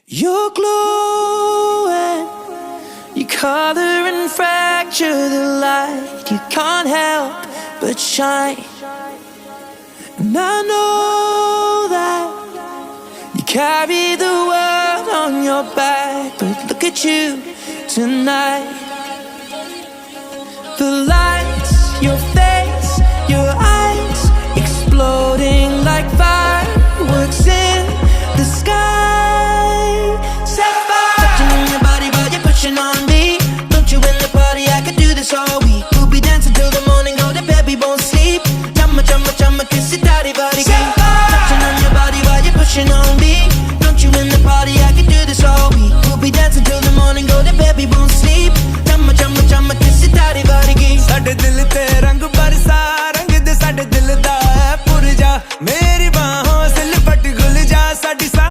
You're glowing, you color and fracture the light. You can't help but shine. And I know that you carry the world on your back, but look at you tonight. The lights, your face,